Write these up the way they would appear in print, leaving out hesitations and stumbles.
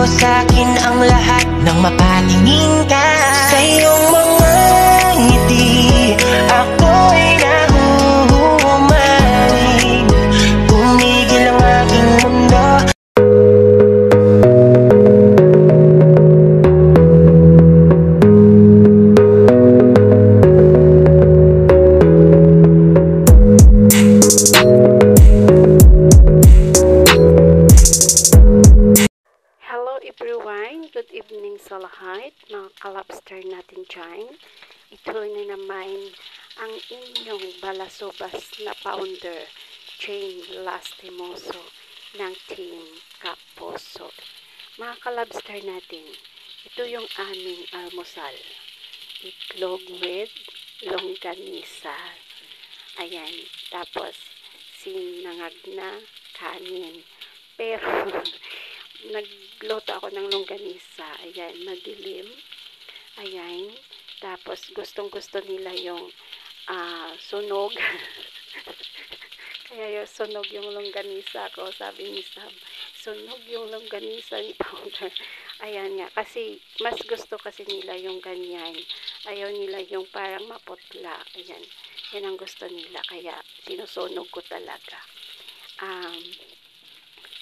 sa'kin ang lahat ng mapatingin ka. Sa iyong mga ngiti ako'y nahuhumaling. Tumigil ang aking mundo. Everyone, good evening sa lahat, mga kalabster natin dyan. Ito na naman ang inyong balasobas na founder, Jane Lastimoso ng Team Kaposo. Mga kalabster natin, ito yung aming almusal. Itlog with longganisa. Ayan, tapos sinangag na kanin. Pero nagluto ako ng longganisa. Ayan, madilim. Ayan. Tapos, gustong-gusto nila yung sunog. Kaya yung sunog yung longganisa ko. Sabi ni Sam, sunog yung longganisa ni Powder. Ayan nga. Kasi, mas gusto kasi nila yung ganyan. Ayaw nila yung parang maputla. Ayan. Yan ang gusto nila. Kaya, sinusunog ko talaga.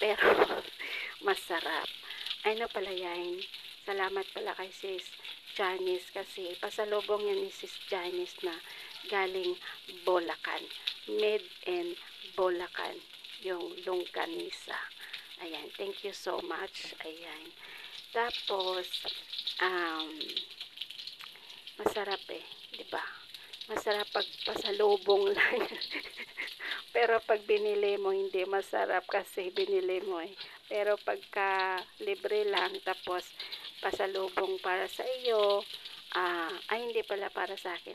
Pero, masarap. Ano pala yan? Salamat pala kay Sis Janice kasi pasalubong yan ni Sis Janice na galing Bulacan. Made in Bulacan. Yung longganisa. Ayan. Thank you so much. Ayan. Tapos, masarap eh. Diba? Masarap pag pasalubong lang. Pero pag binili mo, hindi masarap kasi binili mo eh. Pero pagka libre lang, tapos pasalubong para sa iyo, hindi pala para sa akin.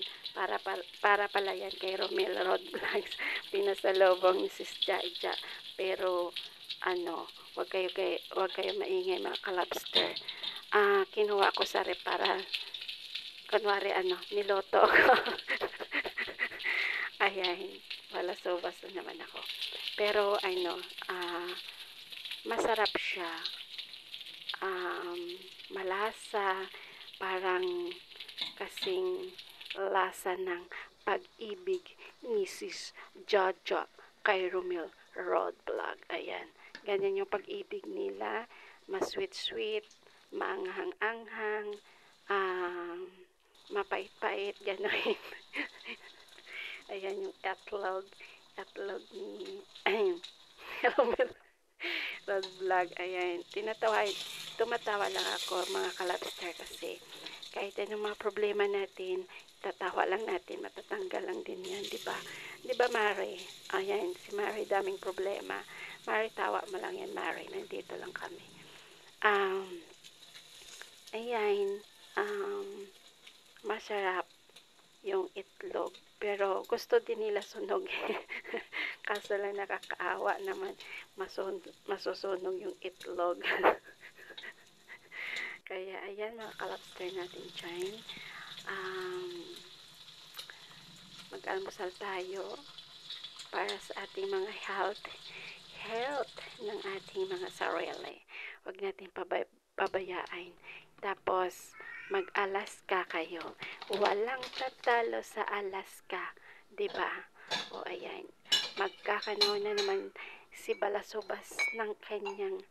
Para pala yan kay Romel Rod Vlogs. Pinasalubong ni Sis Jaja. Pero, wag kayo maingay mga kalabster. Kinuha ko sa rep para, kunwari niloto ko. Ayan, wala sobas na naman ako. Pero, masarap siya. Malasa, parang kasing lasa ng pag-ibig ni Sis Jaja kay Romel Rod Vlog. Ayan, ganyan yung pag-ibig nila. Masweet-sweet, maanghang-anghang, mapait-pait, gano'n. Ayan yung etlog ni Romel Rod Vlog. Ayan, tumatawa lang ako mga kalabster kasi kahit anong mga problema natin, tatawa lang natin, matatanggal lang din yan, diba? Diba Mare? Ayan, si Mare daming problema. Mare, tawa mo lang yan Mare, nandito lang kami. Ayan, masarap yung itlog. Pero gusto din nila sunog. Kaso lang nakakaawa naman masusunog yung itlog. Kaya ayan mga kalabster natin dyan. Mag-almusal tayo para sa ating mga health ng ating mga sarili. Huwag natin pabayaan. Tapos mag-Alaska kayo. Walang tatalo sa Alaska, 'di ba? O ayan, magkakanaw na naman si Balasobas ng kanyang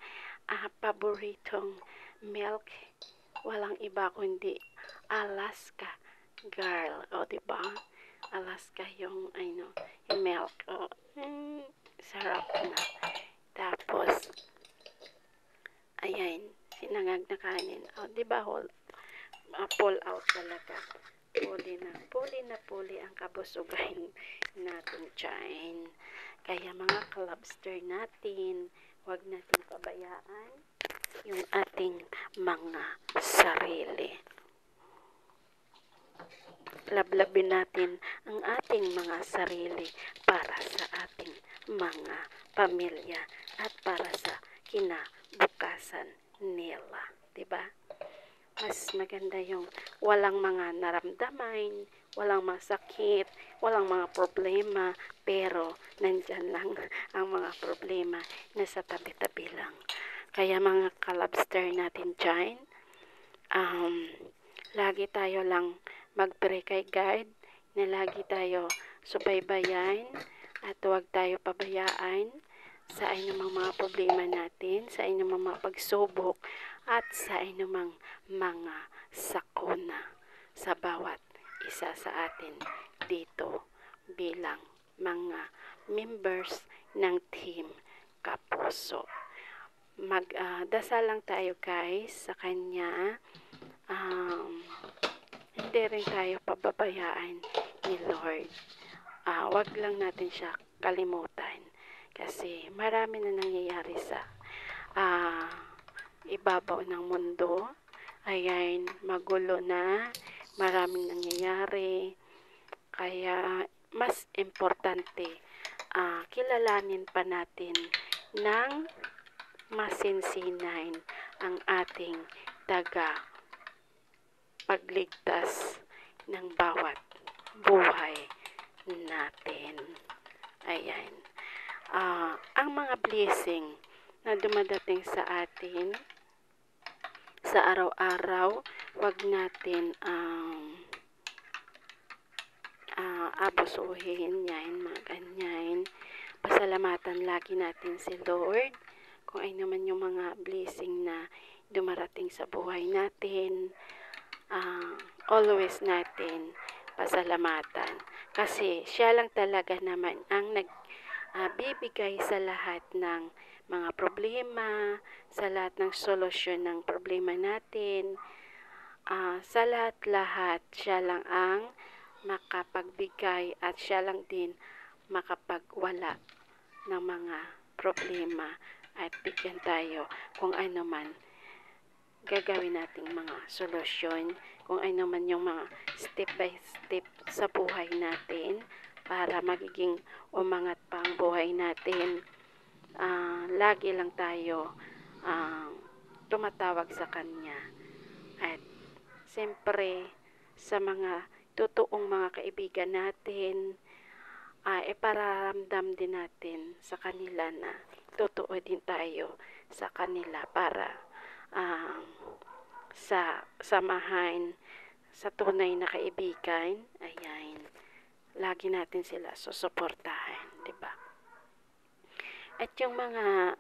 paboritong milk. Walang iba kundi Alaska girl. O 'di ba? Alaska yung yung milk. O, sarap na. Tapos ayan, sinangag na kanin. O 'di ba? Pull out talaga. Puli ang kabusugan natin dyan. Kaya mga kalabster natin, huwag natin pabayaan yung ating mga sarili. Lablabin natin ang ating mga sarili para sa ating mga pamilya at para sa kinabukasan nila. Diba? Mas maganda yung walang mga naramdaman, walang masakit, walang mga problema, pero nandyan lang ang mga problema, nasa tabi-tabi lang. Kaya mga kalabster natin dyan, lagi tayo lang mag-pray kay God, na lagi tayo subaybayan at huwag tayo pabayaan sa anumang mga problema natin, sa anumang mga pagsubok at sa anumang mga sakuna sa bawat isa sa atin dito bilang mga members ng Team Kapuso. Magdasal lang tayo guys sa Kanya. Hindi rin tayo pababayaan ni Lord. Wag lang natin siya kalimutan kasi marami na nangyayari sa ibabaw ng mundo. Ayan, magulo na, maraming nangyayari, kaya mas importante kilalanin pa natin ng masinsinan ang ating pagligtas ng bawat buhay natin. Ayan. Ang mga blessing na dumadating sa atin sa araw-araw, wag natin abusuhin yan, mga ganyan. Pasalamatan lagi natin si Lord kung ano man yung mga blessing na dumarating sa buhay natin. Always natin pasalamatan kasi siya lang talaga naman ang nagbibigay sa lahat ng mga problema, sa lahat ng solusyon ng problema natin. Sa lahat-lahat siya lang ang makapagbigay at siya lang din makapagwala ng mga problema at bigyan tayo kung ano man gagawin nating mga solusyon, kung ano man yung mga step by step sa buhay natin para magiging umangat pa ang buhay natin. Lagi lang tayo tumatawag sa Kanya at siyempre sa mga totoong mga kaibigan natin, ipararamdam din natin sa kanila na totoo din tayo sa kanila para sa samahan sa tunay na kaibigan. Ayan, lagi natin sila susuportahan, diba? At yung mga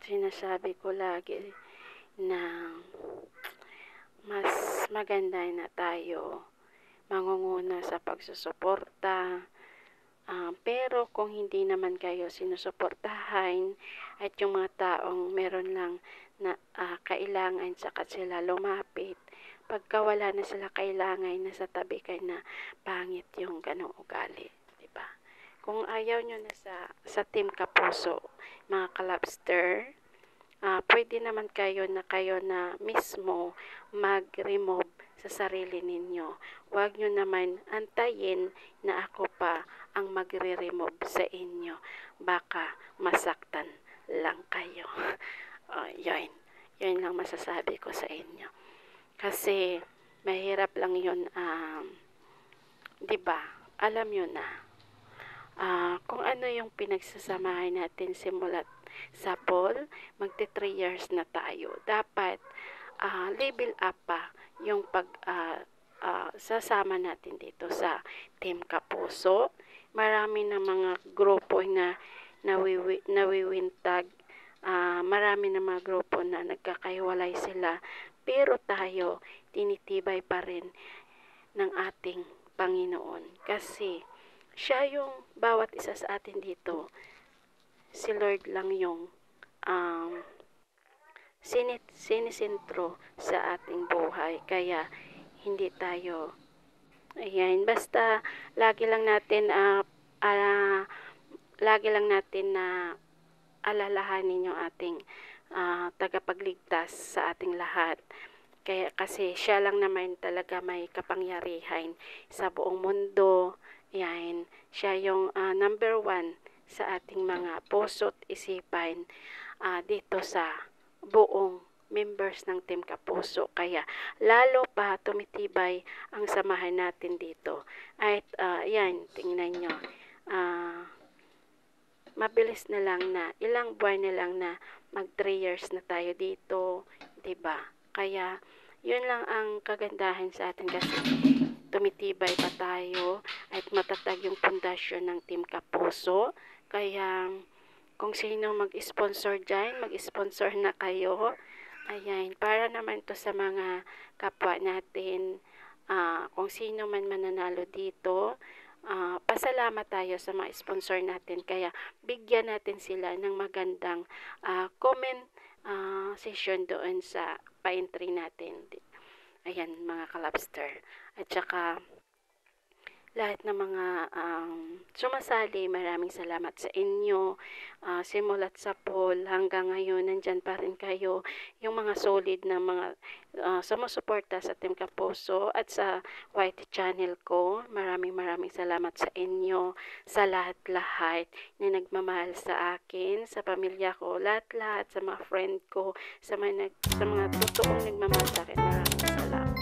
sinasabi ko lagi na mas maganda na tayo mangunguna sa pagsusuporta. Pero kung hindi naman kayo sinusuportahan at yung mga taong meron lang na kailangan saka sila lumapit, pagka wala na sila kailangan, nasa tabi kayo na pangit yung ganong ugali, diba? Kung ayaw nyo na sa Team Kapuso, mga kalabster, pwede naman kayo na mismo mag-remove sa sarili ninyo. Huwag nyo naman antayin na ako pa ang magre-remove sa inyo. Baka masaktan lang kayo. Yun lang masasabi ko sa inyo. Kasi mahirap lang yun, diba? Alam nyo na. Kung ano yung pinagsasamahan natin simulat sa Paul, magti 3 years na tayo. Dapat level up pa yung sasama natin dito sa Team Kapuso. Marami na mga grupo na nawiwintag. Marami na mga grupo na nagkakahiwalay sila. Pero tayo, tinitibay pa rin ng ating Panginoon. Kasi siya yung bawat isa sa atin dito. Si Lord lang yung sinisentro sa ating buhay. Kaya hindi tayo, ayan, basta lagi lang natin na alalahanin yung ating tagapagligtas sa ating lahat. Kaya kasi siya lang naman talaga may kapangyarihan sa buong mundo. Yan, siya yung number 1 sa ating mga puso't isipan dito sa buong members ng Team Kapuso. Kaya lalo pa tumitibay ang samahan natin dito. At yan, tingnan nyo. Mabilis na lang na, ilang buwan na lang na mag 3 years na tayo dito, 'di ba? Kaya yun lang ang kagandahan sa atin kasi tumitibay pa tayo at matatag yung pundasyon ng Team Kapuso. Kaya kung sino mag-sponsor dyan, mag-sponsor na kayo. Ayan, para naman to sa mga kapwa natin, kung sino man mananalo dito, pasalamat tayo sa mga sponsor natin. Kaya bigyan natin sila ng magandang comment session doon sa pa-entry natin. Ayan mga kalabster. At saka lahat ng mga sumasali, maraming salamat sa inyo. Simulat sa poll hanggang ngayon, nandyan pa rin kayo. Yung mga solid na mga sumusuporta sa Team Kapuso at sa YT channel ko. Maraming salamat sa inyo, sa lahat-lahat na nagmamahal sa akin, sa pamilya ko, lahat-lahat, sa mga friend ko, sa mga totoong nagmamahal sa akin. Maraming salamat.